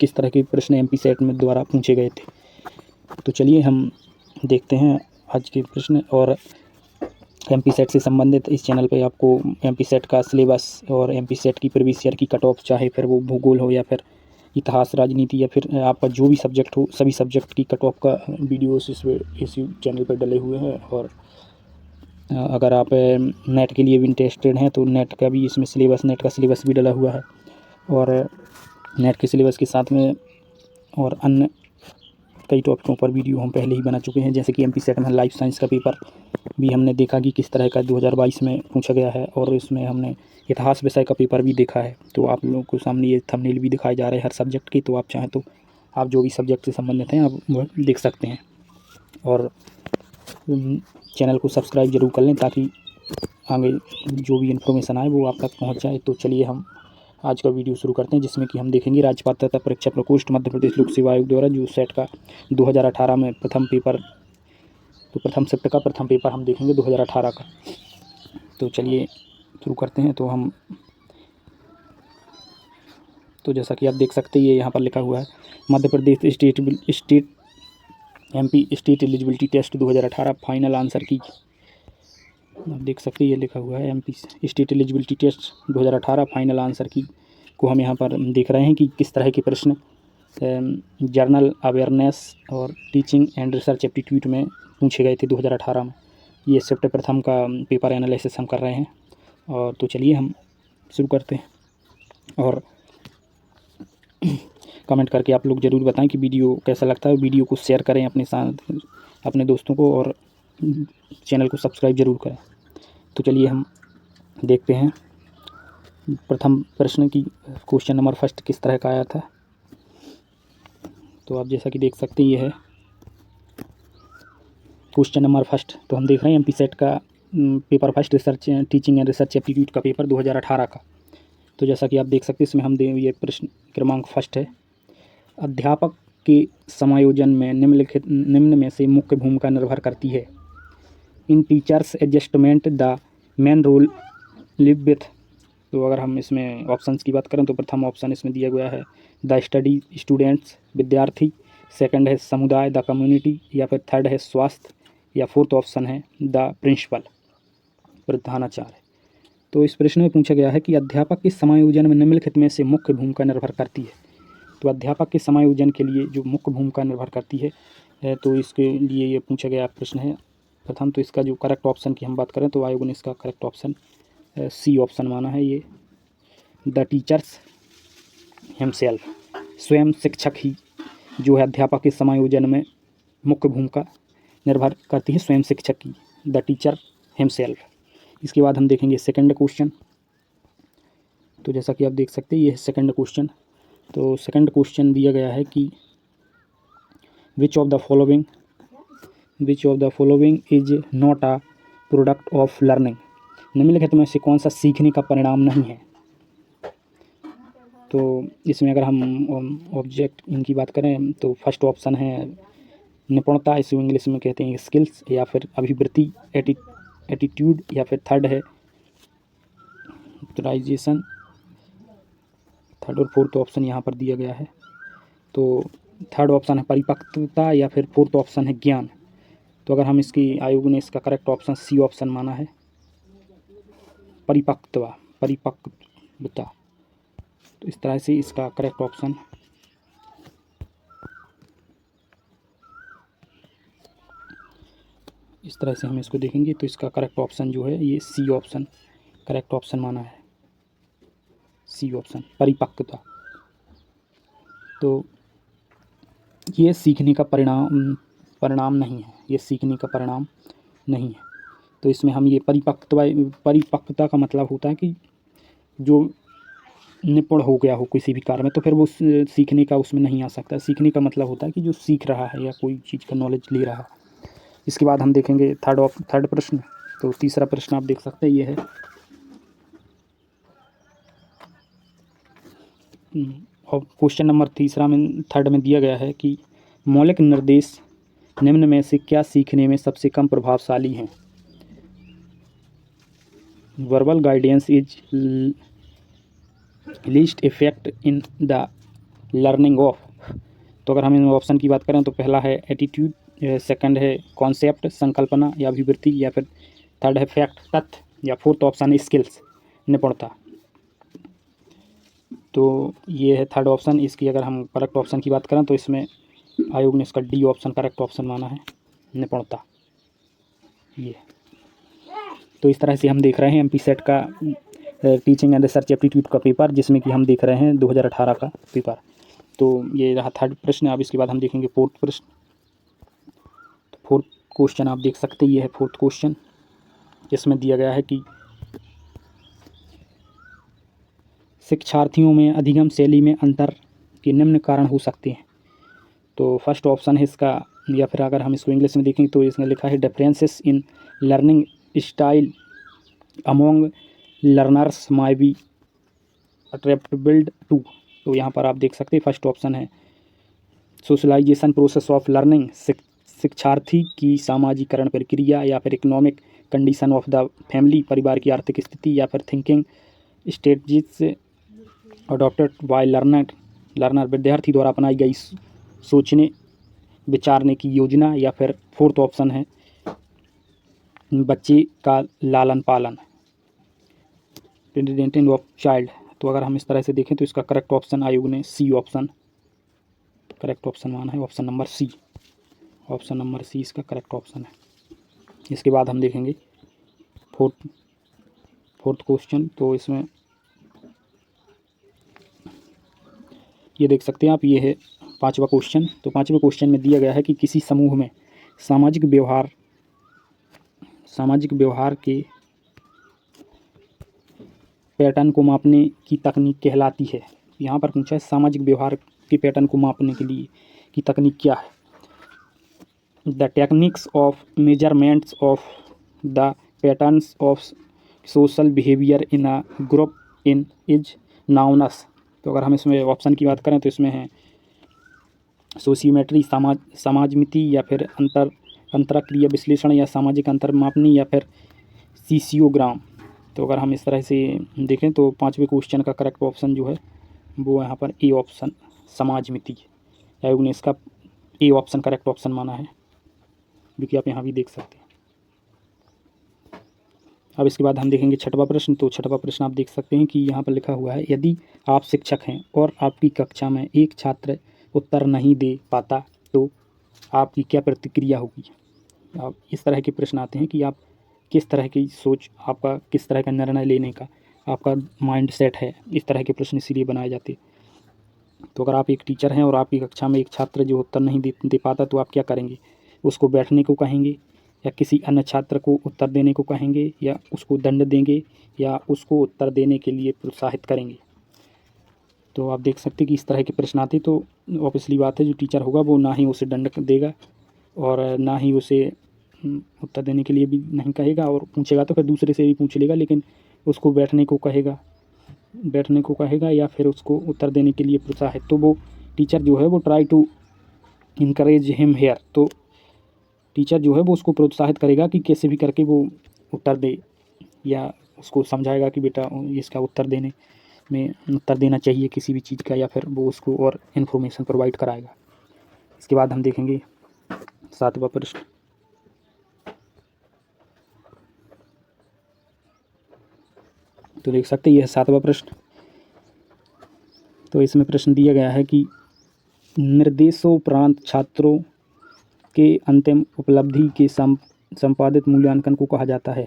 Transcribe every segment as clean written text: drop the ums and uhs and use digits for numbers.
किस तरह के प्रश्न एमपी सेट में द्वारा पूछे गए थे। तो चलिए हम देखते हैं आज के प्रश्न। और एमपी सेट से संबंधित इस चैनल पे आपको एमपी सेट का सिलेबस और एमपी सेट की प्रीवियस ईयर की कट ऑफ, चाहे फिर वो भूगोल हो या फिर इतिहास, राजनीति या फिर आपका जो भी सब्जेक्ट हो, सभी सब्जेक्ट की कट ऑफ का वीडियोस इस चैनल पर डले हुए हैं। और अगर आप नेट के लिए भी इंटरेस्टेड हैं तो नेट का भी इसमें सिलेबस, नेट का सिलेबस भी डला हुआ है। और नेट के सिलेबस के साथ में और अन्य कई टॉपिकों पर वीडियो हम पहले ही बना चुके हैं, जैसे कि एमपी सेट में लाइफ साइंस का पेपर भी हमने देखा कि किस तरह का 2022 में पूछा गया है। और इसमें हमने इतिहास विषय का पेपर भी देखा है। तो आप लोगों को सामने ये थंबनेल भी दिखाए जा रहे हैं हर सब्जेक्ट के, तो आप चाहें तो आप जो भी सब्जेक्ट से संबंधित हैं आप वो देख सकते हैं। और चैनल को सब्सक्राइब जरूर कर लें ताकि आगे जो भी इन्फॉर्मेशन आए वो आप तक पहुँच जाए। तो चलिए हम आज का वीडियो शुरू करते हैं, जिसमें कि हम देखेंगे राज्य पात्रता परीक्षा प्रकोष्ठ मध्य प्रदेश लोक सेवा आयोग द्वारा जो सेट का 2018 में प्रथम पेपर, तो प्रथम शिफ्ट का प्रथम पेपर हम देखेंगे 2018 का। तो चलिए शुरू करते हैं। तो जैसा कि आप देख सकते हैं ये यहाँ पर लिखा हुआ है Madhya Pradesh state MP state eligibility test 2018 final answer key. आप देख सकते हैं ये लिखा हुआ है MP state eligibility test 2018 final answer key को हम यहाँ पर देख रहे हैं कि किस तरह के प्रश्न जर्नल अवेयरनेस और टीचिंग एंड रिसर्च एप्टीट्यूड में पूछे गए थे 2018 में। ये शिफ्ट प्रथम का पेपर एनालिसिस हम कर रहे हैं। और तो चलिए हम शुरू करते हैं। और कमेंट करके आप लोग ज़रूर बताएं कि वीडियो कैसा लगता है। वीडियो को शेयर करें अपने साथ, अपने दोस्तों को, और चैनल को सब्सक्राइब ज़रूर करें। तो चलिए हम देखते हैं प्रथम प्रश्न की क्वेश्चन नंबर फर्स्ट किस तरह का आया था। तो आप जैसा कि देख सकते हैं ये है क्वेश्चन नंबर फर्स्ट। तो हम देख रहे हैं एमपी सेट का paper first research teaching and research aptitude का पेपर 2018 का। तो जैसा कि आप देख सकते हैं इसमें हम ये प्रश्न क्रमांक फर्स्ट है, अध्यापक के समायोजन में निम्न में से मुख्य भूमिका निर्भर करती है। In teachers adjustment the main role live with. तो अगर हम इसमें ऑप्शंस की बात करें तो प्रथम ऑप्शन इसमें दिया गया है द स्टडी स्टूडेंट्स, विद्यार्थी। सेकंड है समुदाय, द कम्युनिटी। या फिर थर्ड है स्वास्थ्य। या फोर्थ ऑप्शन है द प्रिंसिपल, प्रधानाचार्य। तो इस प्रश्न में पूछा गया है कि अध्यापक के समायोजन में निम्नलिखित में से मुख्य भूमिका निर्भर करती है। तो अध्यापक के समायोजन के लिए जो मुख्य भूमिका निर्भर करती है तो इसके लिए ये पूछा गया प्रश्न है प्रथम। तो इसका जो करेक्ट ऑप्शन की हम बात करें तो आयोग ने इसका करेक्ट ऑप्शन सी ऑप्शन माना है। ये द टीचर्स हिमसेल्फ, स्वयं शिक्षक ही जो है अध्यापक के समायोजन में मुख्य भूमिका निर्भर करती है, स्वयं शिक्षक की, द टीचर हिमसेल्फ। इसके बाद हम देखेंगे सेकंड क्वेश्चन। तो जैसा कि आप देख सकते हैं ये है सेकंड क्वेश्चन। तो सेकंड क्वेश्चन दिया गया है कि which of the following is not a product of learning. निम्नलिखित में से कौन सा सीखने का परिणाम नहीं है। तो इसमें अगर हम ऑब्जेक्ट इनकी बात करें तो फर्स्ट ऑप्शन है निपुणता, इसे इंग्लिश में कहते हैं स्किल्स। या फिर अभिवृत्ति, एटीट्यूड। या फिर थर्ड है यूटिलाइजेशन। थर्ड और फोर्थ ऑप्शन यहाँ पर दिया गया है। तो थर्ड ऑप्शन है परिपक्वता। या फिर फोर्थ ऑप्शन है ज्ञान। तो अगर हम इसकी आयोग ने इसका करेक्ट ऑप्शन सी ऑप्शन माना है, परिपक्वता। तो इस तरह से इसका करेक्ट ऑप्शन इस तरह से हम इसको देखेंगे तो इसका करेक्ट ऑप्शन जो है ये सी ऑप्शन करेक्ट ऑप्शन माना है, सी ऑप्शन परिपक्वता। तो ये सीखने का परिणाम नहीं है, ये सीखने का परिणाम नहीं है। तो इसमें हम ये परिपक्वता का मतलब होता है कि जो निपुण हो गया हो किसी भी कार्य में तो फिर वो सीखने का उसमें नहीं आ सकता। सीखने का मतलब होता है कि जो सीख रहा है या कोई चीज़ का नॉलेज ले रहा है। इसके बाद हम देखेंगे थर्ड प्रश्न। तो तीसरा प्रश्न आप देख सकते हैं ये है और क्वेश्चन नंबर थर्ड में दिया गया है कि मौलिक निर्देश निम्न में से क्या सीखने में सबसे कम प्रभावशाली हैं। Verbal guidance is least effect in the learning of. तो अगर हम इन ऑप्शन की बात करें तो पहला है एटीट्यूड, सेकंड है कॉन्सेप्ट संकल्पना या अभिवृत्ति, या फिर थर्ड है फैक्ट तथ्य, या फोर्थ ऑप्शन है स्किल्स निपुणता। तो ये है थर्ड ऑप्शन। इसकी अगर हम करेक्ट ऑप्शन की बात करें तो इसमें आयोग ने इसका डी ऑप्शन करेक्ट ऑप्शन माना है, निपुणता। ये तो इस तरह से हम देख रहे हैं एमपी सेट का टीचिंग एंड रिसर्च एप्टीट्यूड का पेपर, जिसमें कि हम देख रहे हैं 2018 का पेपर। तो ये रहा थर्ड प्रश्न। अब इसके बाद हम देखेंगे फोर्थ प्रश्न। तो फोर्थ क्वेश्चन आप देख सकते हैं, ये है फोर्थ क्वेश्चन। इसमें दिया गया है कि शिक्षार्थियों में अधिगम शैली में अंतर के निम्न कारण हो सकते हैं। तो फर्स्ट ऑप्शन है इसका, या फिर अगर हम इसको इंग्लिश में देखें तो इसमें लिखा है differences in learning style among learners may be attributable to. तो यहाँ पर आप देख सकते हैं फर्स्ट ऑप्शन है सोशलाइजेशन प्रोसेस ऑफ लर्निंग, शिक्षार्थी की सामाजिकरण प्रक्रिया, या फिर economic condition of the family, परिवार की आर्थिक स्थिति, या फिर thinking strategies adopted by learner विद्यार्थी द्वारा अपनाई गई सोचने विचारने की योजना, या फिर फोर्थ ऑप्शन है बच्चे का लालन पालन, ट्रेंडिंग ऑफ चाइल्ड। तो अगर हम इस तरह से देखें तो इसका करेक्ट ऑप्शन आयोग ने सी ऑप्शन करेक्ट ऑप्शन माना है, option number C. Option number C इसका करेक्ट ऑप्शन है। इसके बाद हम देखेंगे फोर्थ क्वेश्चन। तो इसमें ये देख सकते हैं आप, ये है पांचवा क्वेश्चन। तो पांचवें क्वेश्चन में दिया गया है कि किसी समूह में सामाजिक व्यवहार के पैटर्न को मापने की तकनीक कहलाती है। यहाँ पर पूछा है सामाजिक व्यवहार के पैटर्न को मापने के लिए की तकनीक क्या है। The techniques of measurements of the patterns of social behaviour in a group in is known as. तो अगर हम इसमें ऑप्शन की बात करें तो इसमें है सोशियोमेट्री, समाजमिति, या फिर अंतरक्रिया विश्लेषण, या सामाजिक अंतर मापनी, या फिर सीसियोग्राम। तो अगर हम इस तरह से देखें तो पांचवें क्वेश्चन का करेक्ट ऑप्शन जो है वो यहाँ पर ए ऑप्शन समाजमिति। आयोग ने इसका ए ऑप्शन करेक्ट ऑप्शन माना है, जो कि आप यहाँ भी देख सकते हैं। अब इसके बाद हम देखेंगे छठवां प्रश्न। तो छठवां प्रश्न आप देख सकते हैं कि यहाँ पर लिखा हुआ है, यदि आप शिक्षक हैं और आपकी कक्षा में एक छात्र उत्तर नहीं दे पाता तो आपकी क्या प्रतिक्रिया होगी। अब इस तरह के प्रश्न आते हैं कि आप किस तरह की सोच, आपका किस तरह का निर्णय लेने का आपका माइंड सेट है। इस तरह के प्रश्न इसीलिए बनाए जाते हैं। तो अगर आप एक टीचर हैं और आपकी कक्षा में एक छात्र जो उत्तर नहीं दे पाता तो आप क्या करेंगे। उसको बैठने को कहेंगे, या किसी अन्य छात्र को उत्तर देने को कहेंगे, या उसको दंड देंगे, या उसको उत्तर देने के लिए प्रोत्साहित करेंगे। तो आप देख सकते हैं कि इस तरह के प्रश्न आते तो ऑब्वियसली बात है जो टीचर होगा वो ना ही उसे दंड देगा और ना ही उसे उत्तर देने के लिए भी नहीं कहेगा, और पूछेगा तो फिर दूसरे से भी पूछ लेगा, लेकिन उसको बैठने को कहेगा या फिर उसको उत्तर देने के लिए प्रोत्साहित। तो वो टीचर जो है वो try to encourage him her. तो टीचर जो है वो उसको प्रोत्साहित करेगा कि कैसे भी करके वो उत्तर दे, या उसको समझाएगा कि बेटा इसका उत्तर देना चाहिए किसी भी चीज़ का, या फिर वो उसको और इन्फॉर्मेशन प्रोवाइड कराएगा। इसके बाद हम देखेंगे सातवां प्रश्न। तो देख सकते हैं यह सातवां प्रश्न। तो इसमें प्रश्न दिया गया है कि निर्देशोपरांत छात्रों के अंतिम उपलब्धि के संपादित मूल्यांकन को कहा जाता है।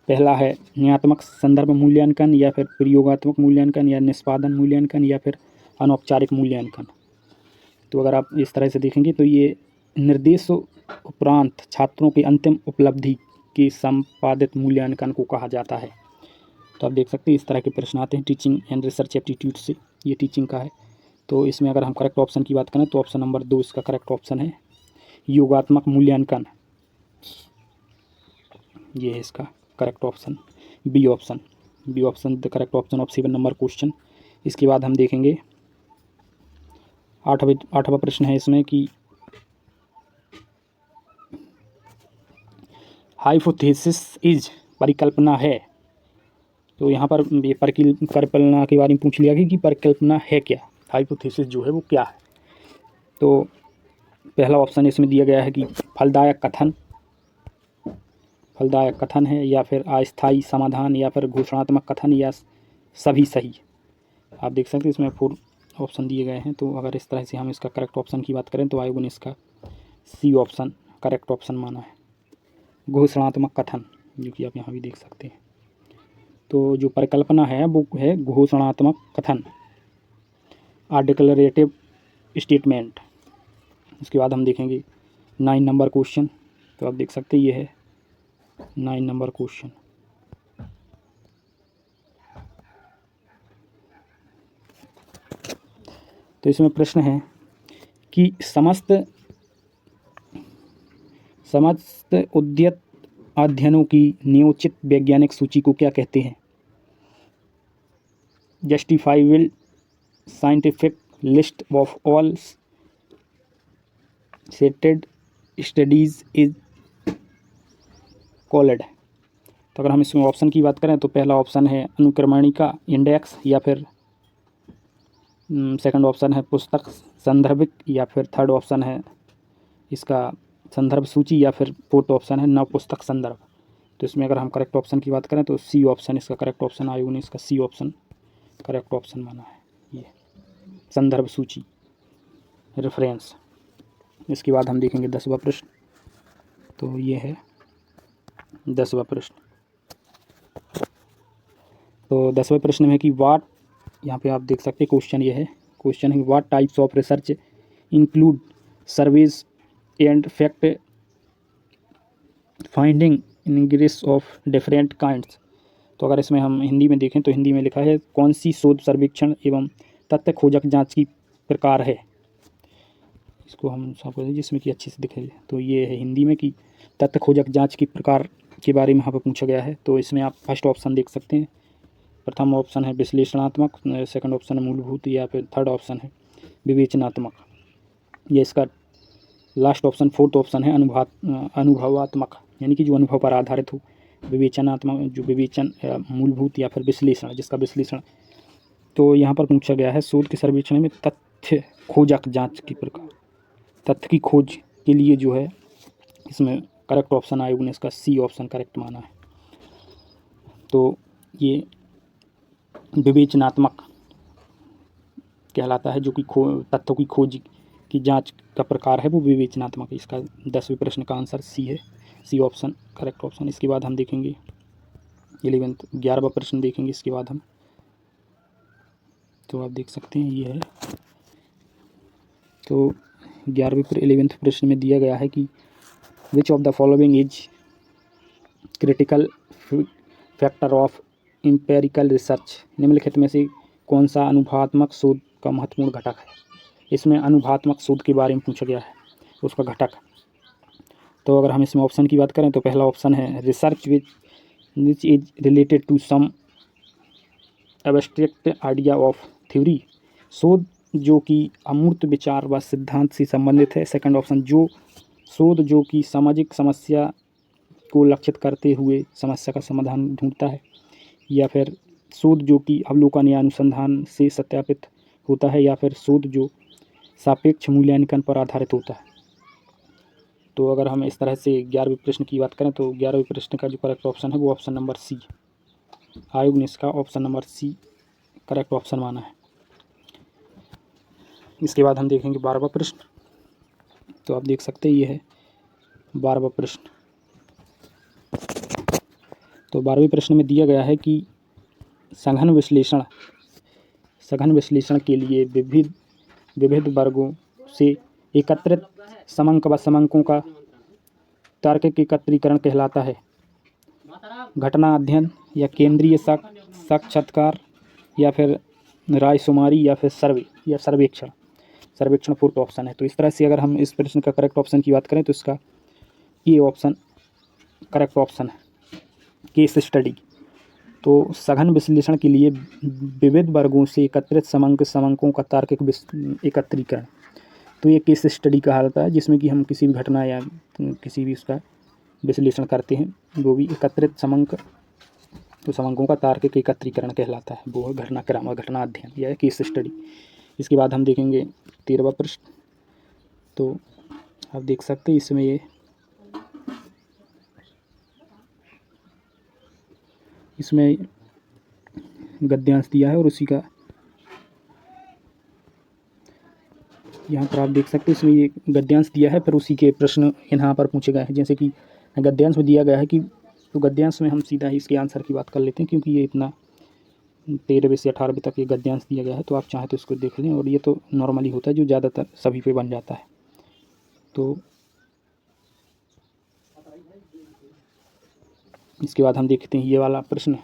पहला है न्यायात्मक संदर्भ मूल्यांकन, या फिर प्रयोगात्मक मूल्यांकन, या निष्पादन मूल्यांकन, या फिर अनौपचारिक मूल्यांकन। तो अगर आप इस तरह से देखेंगे तो ये निर्देशोपरांत छात्रों के अंतिम उपलब्धि के संपादित मूल्यांकन को कहा जाता है। तो आप देख सकते हैं इस तरह के प्रश्न आते हैं टीचिंग एंड रिसर्च एप्टीट्यूड से। ये टीचिंग का है। तो इसमें अगर हम करेक्ट ऑप्शन की बात करें तो ऑप्शन नंबर 2 इसका करेक्ट ऑप्शन है योगात्मक मूल्यांकन। ये है इसका correct option B option the correct option of 7 number question. इसके बाद हम देखेंगे आठवां प्रश्न है इसमें कि हाइपोथेसिस इज परिकल्पना है। तो यहाँ पर ये परिकल्पना के बारे में पूछ लिया कि परिकल्पना है क्या। हाइपोथेसिस जो है वो क्या है। तो पहला ऑप्शन इसमें दिया गया है कि फलदायक कथन है, या फिर अस्थायी समाधान, या फिर घोषणात्मक कथन, या सभी सही। आप देख सकते हैं इसमें 4 ऑप्शन दिए गए हैं। तो अगर इस तरह से हम इसका करेक्ट ऑप्शन की बात करें तो आयोग ने इसका सी ऑप्शन करेक्ट ऑप्शन माना है, घोषणात्मक कथन, जो कि आप यहाँ भी देख सकते हैं। तो जो परिकल्पना है वो है घोषणात्मक कथन, डिक्लरेटिव स्टेटमेंट। उसके बाद हम देखेंगे 9 नंबर क्वेश्चन। तो आप देख सकते हैं ये है 9 नंबर क्वेश्चन। तो इसमें प्रश्न है कि समस्त उद्यत अध्ययनों की नियोजित वैज्ञानिक सूची को क्या कहते हैं? Justifiable scientific list of all settled studies is called. तो अगर हम इसमें ऑप्शन की बात करें तो पहला ऑप्शन है अनुक्रमणिका इंडेक्स, या फिर सेकंड ऑप्शन है पुस्तक संदर्भिक, या फिर थर्ड ऑप्शन है इसका संदर्भ सूची, या फिर फोर्थ ऑप्शन है नव पुस्तक संदर्भ। तो इसमें अगर हम करेक्ट ऑप्शन की बात करें तो सी ऑप्शन इसका करेक्ट ऑप्शन, आयोग ने इसका सी ऑप्शन करेक्ट ऑप्शन माना है, ये संदर्भ सूची, रेफरेंस। इसके बाद हम देखेंगे 10वां प्रश्न। तो ये है 10वां प्रश्न। तो 10वें प्रश्न में कि वाट, यहाँ पे आप देख सकते हैं क्वेश्चन ये है, क्वेश्चन है what types of research include surveys and fact finding enquiries of different kinds. तो अगर इसमें हम हिंदी में देखें तो हिंदी में लिखा है कौन सी शोध सर्वेक्षण एवं तथ्य खोजक जांच की प्रकार है। इसको हम साफ कर दें जिसमें कि अच्छे से दिखे। तो ये है हिंदी में कि तथ्य खोजक जांच की प्रकार के बारे में यहाँ पर पूछा गया है। तो इसमें आप फर्स्ट ऑप्शन देख सकते हैं, प्रथम ऑप्शन है विश्लेषणात्मक, सेकंड ऑप्शन है मूलभूत, या फिर थर्ड ऑप्शन है विवेचनात्मक। ये इसका लास्ट ऑप्शन फोर्थ ऑप्शन है अनुभवात्मक, यानी कि जो अनुभव पर आधारित हो। विवेचनात्मक जो विवेचन मूलभूत, या फिर विश्लेषण जिसका विश्लेषण। तो यहाँ पर पूछा गया है शोध के सर्वेक्षण में तथ्य खोजक जांच की प्रकार, तथ्य की खोज के लिए जो है इसमें करेक्ट ऑप्शन आयोग ने इसका सी ऑप्शन करेक्ट माना है। तो ये विवेचनात्मक कहलाता है, जो कि तथ्यों की खोज की जांच का प्रकार है वो विवेचनात्मक है। इसका 10वें प्रश्न का आंसर सी है, सी ऑप्शन करेक्ट ऑप्शन। इसके बाद हम देखेंगे 11वां प्रश्न देखेंगे इसके बाद हम। तो आप देख सकते हैं ये है। तो 11वें प्रश्न में दिया गया है कि which of the following is critical factor of empirical research. निम्नलिखित में से कौन सा अनुभवात्मक शोध का महत्वपूर्ण घटक है। इसमें अनुभवात्मक शोध के बारे में पूछा गया है, उसका घटक। तो अगर हम इसमें ऑप्शन की बात करें तो पहला ऑप्शन है research which is related to some abstract idea of theory, शोध जो कि अमूर्त विचार व सिद्धांत से संबंधित है। सेकंड ऑप्शन शोध जो कि सामाजिक समस्या को लक्षित करते हुए समस्या का समाधान ढूंढता है, या फिर शोध जो कि अवलोकन या अनुसंधान से सत्यापित होता है, या फिर शोध जो सापेक्ष मूल्यांकन पर आधारित होता है। तो अगर हम इस तरह से 11वें प्रश्न की बात करें तो 11वें प्रश्न का जो करेक्ट ऑप्शन है वो ऑप्शन नंबर सी, आयोग ने इसका option number C correct option माना है। इसके बाद हम देखेंगे 12वां प्रश्न। तो आप देख सकते हैं ये है 12वां प्रश्न। तो 12वें प्रश्न में दिया गया है कि सघन विश्लेषण के लिए विविध वर्गों से एकत्रित समंक व समंकों का तार्किक एकत्रीकरण कहलाता है। घटना अध्ययन, या केंद्रीय साक्षात्कार, या फिर रायशुमारी, या फिर सर्वे या सर्वेक्षण फोर्थ ऑप्शन है। तो इस तरह से अगर हम इस प्रश्न का करेक्ट ऑप्शन की बात करें तो इसका ये ऑप्शन करेक्ट ऑप्शन है, केस स्टडी। तो सघन विश्लेषण के लिए विविध वर्गों से एकत्रित समंकों का तार्किक एकत्रीकरण, तो ये केस स्टडी कहलाता है, जिसमें कि हम किसी भी घटना या किसी भी उसका विश्लेषण करते हैं, वो भी एकत्रित समंकों का तार्किक एकत्रीकरण कहलाता है, वो घटनाक्रम और घटना अध्ययन या केस स्टडी। इसके बाद हम देखेंगे 13वां प्रश्न। तो आप देख सकते हैं इसमें ये इसमें गद्यांश दिया है और उसी का यहाँ पर आप देख सकते हैं इसमें ये गद्यांश दिया है, फिर उसी के प्रश्न यहाँ पर पूछे गए हैं। जैसे कि गद्यांश में दिया गया है कि, तो गद्यांश में हम सीधा ही इसके आंसर की बात कर लेते हैं, क्योंकि ये इतना 13वीं से 18वीं तक ये गद्यांश दिया गया है। तो आप चाहें तो इसको देख लें, और ये तो नॉर्मली होता है जो ज़्यादातर सभी पे बन जाता है। तो इसके बाद हम देखते हैं ये वाला प्रश्न,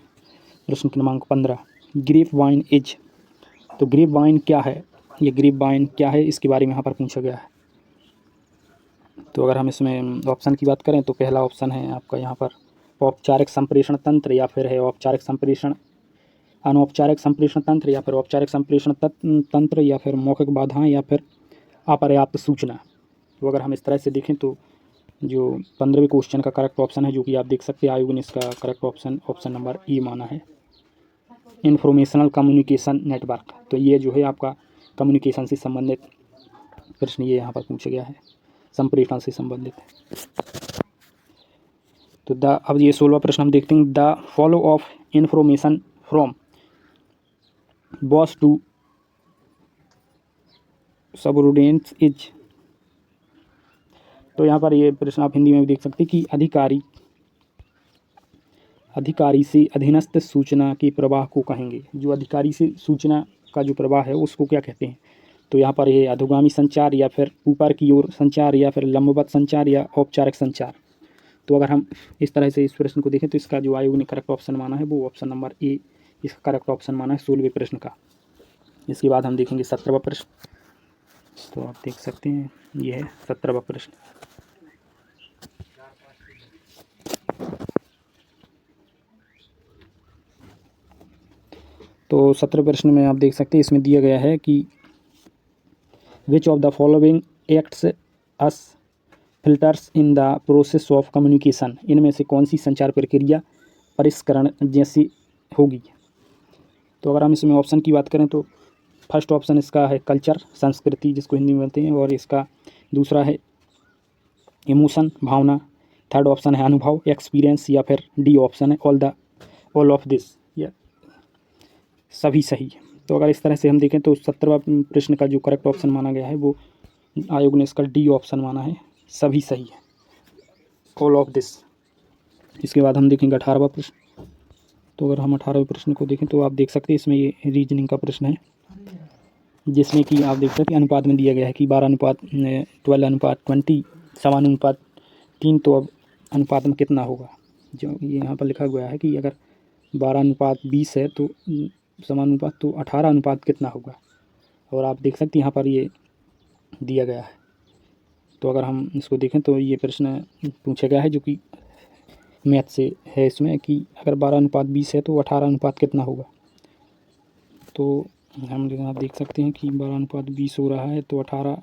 प्रश्न क्रमांक 15, ग्रेप वाइन एज। तो ग्रेप वाइन क्या है, ये ग्रेप वाइन क्या है, इसके बारे में यहाँ पर पूछा गया है। तो अगर हम इसमें ऑप्शन की बात करें तो पहला ऑप्शन है आपका यहाँ पर औपचारिक संप्रेषण तंत्र, या फिर है औपचारिक संप्रेषण, अनौपचारिक संप्रेषण तंत्र, या फिर औपचारिक संप्रेषण तंत्र, या फिर मौखिक बाधाएं, या फिर अपर्याप्त सूचना। तो अगर हम इस तरह से देखें तो जो 15वें क्वेश्चन का करेक्ट ऑप्शन है, जो कि आप देख सकते हैं आयोग ने इसका करेक्ट ऑप्शन नंबर ए माना है, इन्फॉर्मेशनल कम्युनिकेशन नेटवर्क। तो ये जो है आपका कम्युनिकेशन से संबंधित प्रश्न ये यहाँ पर पूछा गया है, संप्रेषण से संबंधित। तो अब ये 16वां प्रश्न हम देखते हैं, the follow of information from boss to subordinates is. तो यहाँ पर ये प्रश्न आप हिंदी में भी देख सकते हैं कि अधिकारी से अधीनस्थ सूचना के प्रवाह को कहेंगे। जो अधिकारी से सूचना का जो प्रवाह है उसको क्या कहते हैं। तो यहाँ पर ये अधोगामी संचार, या फिर ऊपर की ओर संचार, या फिर लंबवत संचार, या औपचारिक संचार। तो अगर हम इस तरह से इस प्रश्न को देखें तो इसका जो आयोग ने करेक्ट ऑप्शन माना है वो ऑप्शन नंबर ए इसका करेक्ट ऑप्शन माना है 16वें प्रश्न का। इसके बाद हम देखेंगे 17वां प्रश्न। तो आप देख सकते हैं ये है 17वां प्रश्न। तो 17वें प्रश्न में आप देख सकते हैं इसमें दिया गया है कि which of the following acts us filters in the process of communication. इनमें से कौन सी संचार प्रक्रिया परिष्करण जैसी होगी। तो अगर हम इसमें ऑप्शन की बात करें तो फर्स्ट ऑप्शन इसका है कल्चर, संस्कृति जिसको हिंदी में बोलते हैं, और इसका दूसरा है इमोशन, भावना, थर्ड ऑप्शन है अनुभव, एक्सपीरियंस, या फिर डी ऑप्शन है ऑल ऑफ दिस, या सभी सही। तो अगर इस तरह से हम देखें तो 17वां प्रश्न का जो करेक्ट ऑप्शन माना गया है वो आयोग ने इसका डी ऑप्शन माना है, सभी सही है, ऑल ऑफ दिस। इसके बाद हम देखेंगे 18वां प्रश्न। तो अगर हम 18वें प्रश्न को देखें तो आप देख सकते हैं इसमें ये रीजनिंग का प्रश्न है, जिसमें कि आप देख सकते हैं अनुपात में दिया गया है कि 12:20 समानुपात 3। तो अब अनुपात में कितना होगा, जो ये यहाँ पर लिखा गया है कि अगर 12:20 है तो समानुपात, तो 18 कितना होगा। और आप देख सकते हैं यहाँ पर ये दिया गया है। तो अगर हम इसको देखें तो ये प्रश्न पूछा गया है जो कि मैथ से है, इसमें कि अगर 12:20 है तो 18 कितना होगा। तो हम आप देख सकते हैं कि 12:20 हो रहा है तो 18,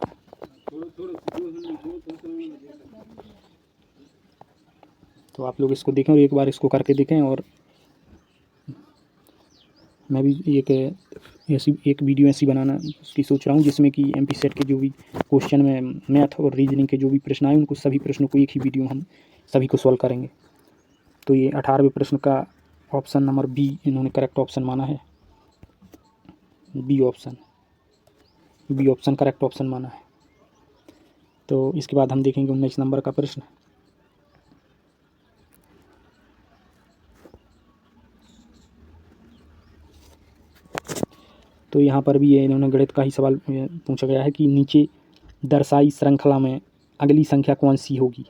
तो आप लोग इसको देखें और एक बार इसको करके देखें। और मैं भी एक वीडियो ऐसी बनाना उसकी सोच रहा हूँ, जिसमें कि एमपी सेट के जो भी क्वेश्चन में मैथ और रीजनिंग के जो भी प्रश्न आए उनको सभी प्रश्नों को एक ही वीडियो हम सभी को सॉल्व करेंगे। तो ये 18वें प्रश्न का ऑप्शन नंबर बी इन्होंने करेक्ट ऑप्शन माना है, बी ऑप्शन करेक्ट ऑप्शन माना है। तो इसके बाद हम देखेंगे 19 नंबर का प्रश्न। तो यहाँ पर भी ये इन्होंने गणित का ही सवाल पूछा गया है कि नीचे दर्शाई श्रृंखला में अगली संख्या कौन सी होगी।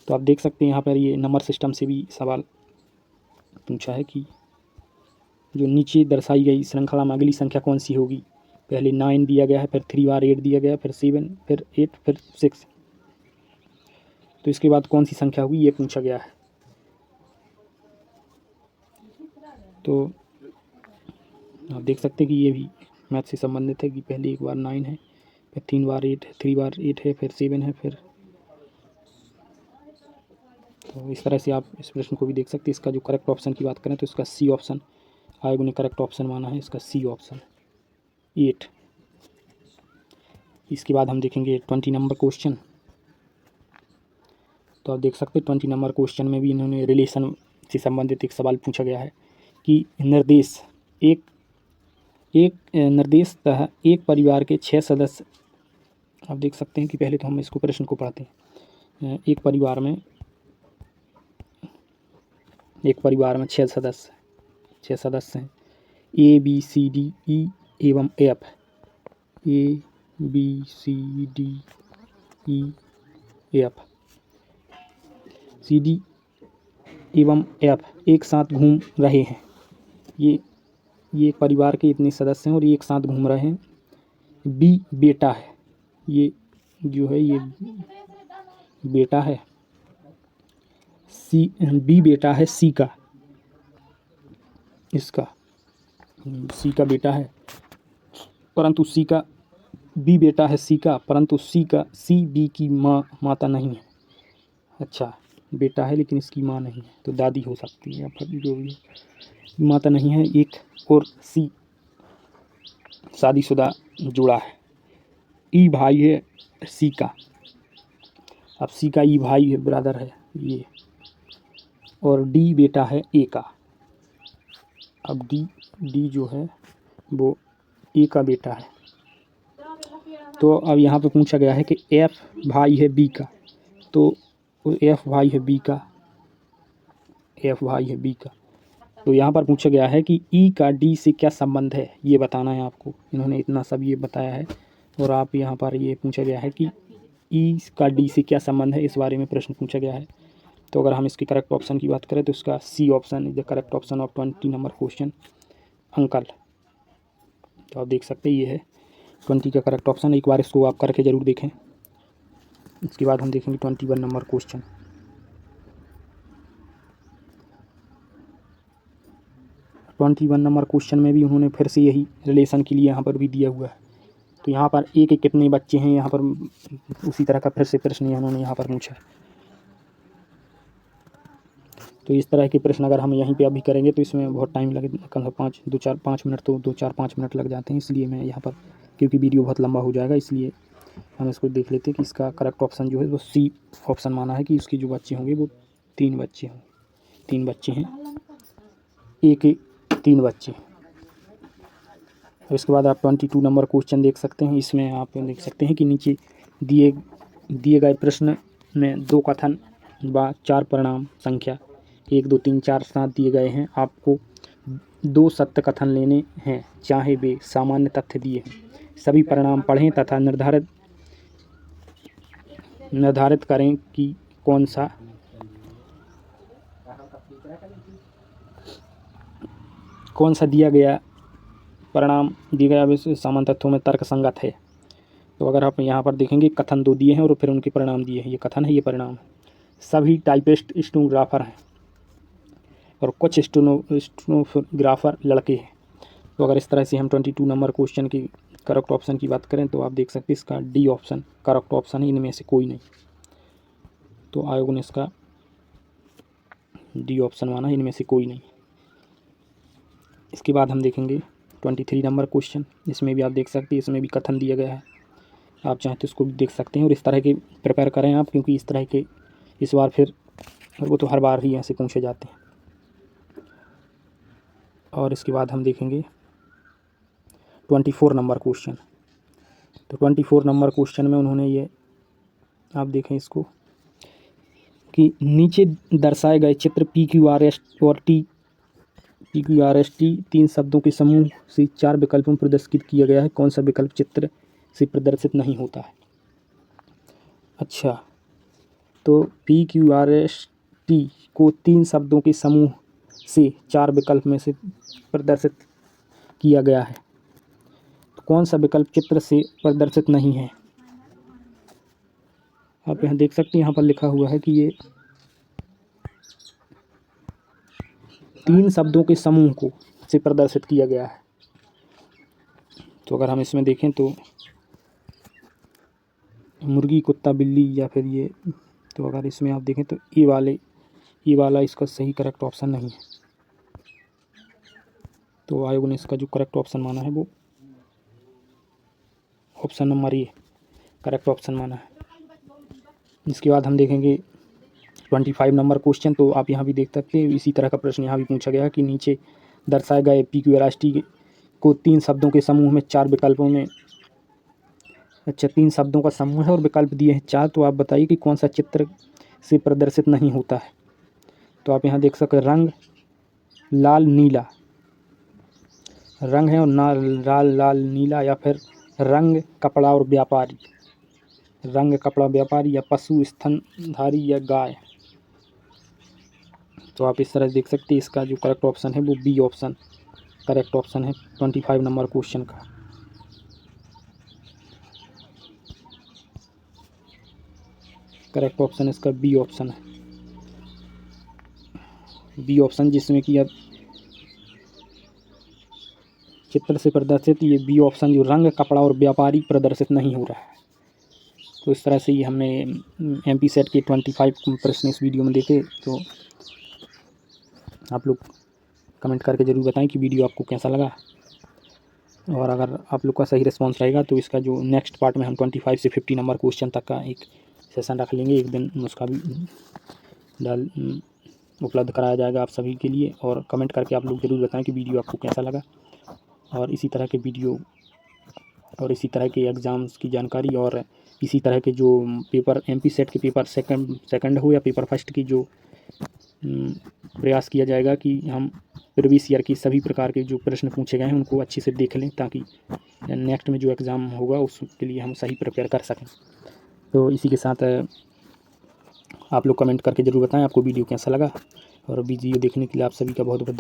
तो आप देख सकते हैं यहाँ पर ये नंबर सिस्टम से भी सवाल पूछा है कि जो नीचे दर्शाई गई श्रृंखला में अगली संख्या कौन सी होगी। पहले 9 दिया गया है, फिर 3 बार 8 दिया गया है, फिर 7, फिर 8, फिर 6। तो इसके बाद कौन सी संख्या होगी ये पूछा गया है। तो आप देख सकते हैं कि ये भी मैथ से संबंधित है कि पहले एक बार 9 है, फिर 3 बार 8 है, 3 बार 8 है, फिर 7 है, फिर। तो इस तरह से आप इस प्रश्न को भी देख सकते हैं। इसका जो करेक्ट ऑप्शन की बात करें तो इसका सी ऑप्शन आयोग ने करेक्ट ऑप्शन माना है, इसका सी ऑप्शन 8। इसके बाद हम देखेंगे 20 नंबर क्वेश्चन। तो आप देख सकते हैं 20 नंबर क्वेश्चन में भी इन्होंने रिलेशन से संबंधित एक सवाल पूछा गया है कि निर्देश एक एक निर्देश तह एक परिवार के 6 सदस्य। आप देख सकते हैं कि पहले तो हम इसको प्रश्न को पढ़ते हैं। एक परिवार में 6 सदस्य हैं। ए बी सी डी ई एवं एफ। A B C D E F C D एवं एफ एक साथ घूम रहे हैं। ये परिवार के इतने सदस्य हैं और ये एक साथ घूम रहे हैं। बी बेटा है, ये जो है ये बेटा है। बी बेटा है सी का, इसका सी का बेटा है, परंतु बी बेटा है सी का, परंतु सी बी की माता नहीं है। अच्छा, बेटा है लेकिन इसकी माँ नहीं है, तो दादी हो सकती है या फिर जो भी माता नहीं है। एक और सी शादीशुदा जोड़ा है। ई भाई है सी का, अब सी का ई भाई है, ब्रदर है ये। और डी बेटा है ए का। अब डी जो है वो ए का बेटा है। तो अब यहाँ पे पूछा गया है कि एफ भाई है बी का, तो एफ भाई है बी का, तो यहाँ पर पूछा गया है कि ई का डी से क्या संबंध है, ये बताना है आपको। इन्होंने इतना सब ये बताया है और आप यहाँ पर ये पूछा गया है कि ई का डी से क्या संबंध है, इस बारे में प्रश्न पूछा गया है। तो अगर हम इसके करेक्ट ऑप्शन की बात करें तो इसका C option is the correct option of 20 number question, uncle. तो आप देख सकते हैं ये है 20 का करेक्ट ऑप्शन। एक बार इसको आप करके ज़रूर देखें। इसके बाद हम देखेंगे 21 नंबर क्वेश्चन। 21 नंबर क्वेश्चन में भी उन्होंने फिर से यही रिलेशन के लिए यहाँ पर भी दिया हुआ है। तो यहाँ पर एक एक कितने बच्चे हैं, यहाँ पर उसी तरह का फिर से प्रश्न उन्होंने यहाँ पर पूछा है। तो इस तरह के प्रश्न अगर हम यहीं पे अभी करेंगे तो इसमें बहुत टाइम लगेगा, कम से 5 मिनट लग जाते हैं। इसलिए मैं यहाँ पर, क्योंकि वीडियो बहुत लंबा हो जाएगा, इसलिए हम इसको देख लेते हैं कि इसका करेक्ट ऑप्शन जो है वो सी ऑप्शन माना है कि उसके जो बच्चे होंगे वो 3 बच्चे हैं। 3 बच्चे हैं, एक 3 बच्चे। इसके बाद आप 22 नंबर क्वेश्चन देख सकते हैं। इसमें आप देख सकते हैं कि नीचे दिए गए प्रश्न में 2 कथन व 4 परिणाम संख्या 1 2 3 4 7 दिए गए हैं। आपको 2 सत्य कथन लेने हैं, चाहे वे सामान्य तथ्य दिए हैं। सभी परिणाम पढ़ें तथा निर्धारित करें कि कौन सा दिया गया परिणाम दिए गया सामान्य तथ्यों में तर्क संगत है। तो अगर आप यहाँ पर देखेंगे कथन 2 दिए हैं और फिर उनके परिणाम दिए हैं। ये कथन है, ये परिणाम है। सभी टाइपिस्ट स्टेनोग्राफर हैं और कुछ स्टेनोग्राफर लड़के हैं। तो अगर इस तरह से हम 22 नंबर क्वेश्चन की करेक्ट ऑप्शन की बात करें तो आप देख सकते हैं इसका डी ऑप्शन करेक्ट ऑप्शन है, इनमें से कोई नहीं। तो आयोग ने इसका डी ऑप्शन माना, इनमें से कोई नहीं। इसके बाद हम देखेंगे 23 नंबर क्वेश्चन। इसमें भी आप देख सकते हैं, इसमें भी कथन दिया गया है। आप चाहें तो इसको भी देख सकते हैं और इस तरह के प्रिपेयर करें आप, क्योंकि इस तरह के इस बार फिर वो तो हर बार ही ऐसे पूछे जाते हैं। और इसके बाद हम देखेंगे 24 नंबर क्वेश्चन। तो 24 नंबर क्वेश्चन में उन्होंने ये, आप देखें इसको, कि नीचे दर्शाए गए चित्र PQRST 3 शब्दों के समूह से 4 विकल्पों में प्रदर्शित किया गया है। कौन सा विकल्प चित्र से प्रदर्शित नहीं होता है? अच्छा, तो PQRST को 3 शब्दों के समूह से 4 विकल्प में से प्रदर्शित किया गया है। तो कौन सा विकल्प चित्र से प्रदर्शित नहीं है? आप यहाँ देख सकते हैं, यहाँ पर लिखा हुआ है कि ये 3 शब्दों के समूह को से प्रदर्शित किया गया है। तो अगर हम इसमें देखें तो मुर्गी, कुत्ता, बिल्ली या फिर ये, तो अगर इसमें आप देखें तो ये वाला इसका सही करेक्ट ऑप्शन नहीं है। तो आयोग ने इसका जो करेक्ट ऑप्शन माना है वो option number A correct option माना है। इसके बाद हम देखेंगे 25 नंबर क्वेश्चन। तो आप यहाँ भी देख सकते हैं, इसी तरह का प्रश्न यहाँ भी पूछा गया है कि नीचे दर्शाए गए PQRST को 3 शब्दों के समूह में 4 विकल्पों में, अच्छा 3 शब्दों का समूह है और विकल्प दिए हैं 4, तो आप बताइए कि कौन सा चित्र से प्रदर्शित नहीं होता है। तो आप यहाँ देख सकते हैं रंग, लाल, नीला, रंग है और लाल नीला, या फिर रंग, कपड़ा और व्यापारी, रंग, कपड़ा, व्यापारी, या पशु, स्तनधारी, या गाय। तो आप इस तरह देख सकते हैं, इसका जो करेक्ट ऑप्शन है वो बी ऑप्शन करेक्ट ऑप्शन है 25 नंबर क्वेश्चन का। करेक्ट ऑप्शन इसका बी ऑप्शन है, बी ऑप्शन, जिसमें कि अब चित्र से प्रदर्शित ये बी ऑप्शन जो रंग, कपड़ा और व्यापारी प्रदर्शित नहीं हो रहा है। तो इस तरह से ही हमने MP सेट के 25 प्रश्न इस वीडियो में देखे। तो आप लोग कमेंट करके ज़रूर बताएं कि वीडियो आपको कैसा लगा, और अगर आप लोग का सही रिस्पांस रहेगा तो इसका जो नेक्स्ट पार्ट में हम 25 से 50 नंबर क्वेश्चन तक का एक सेशन रख लेंगे, एक दिन उसका भी उपलब्ध कराया जाएगा आप सभी के लिए। और कमेंट करके आप लोग ज़रूर बताएं कि वीडियो आपको कैसा लगा, और इसी तरह के वीडियो और इसी तरह के एग्ज़ाम्स की जानकारी और इसी तरह के जो पेपर MP सेट के पेपर सेकंड हो या पेपर फर्स्ट की जो प्रयास किया जाएगा कि हम प्रीवियस ईयर की सभी प्रकार के जो प्रश्न पूछे गए हैं उनको अच्छे से देख लें, ताकि नेक्स्ट में जो एग्ज़ाम होगा उसके लिए हम सही प्रिपेयर कर सकें। तो इसी के साथ आप लोग कमेंट करके ज़रूर बताएं आपको वीडियो कैसा लगा, और वीडियो देखने के लिए आप सभी का बहुत बहुत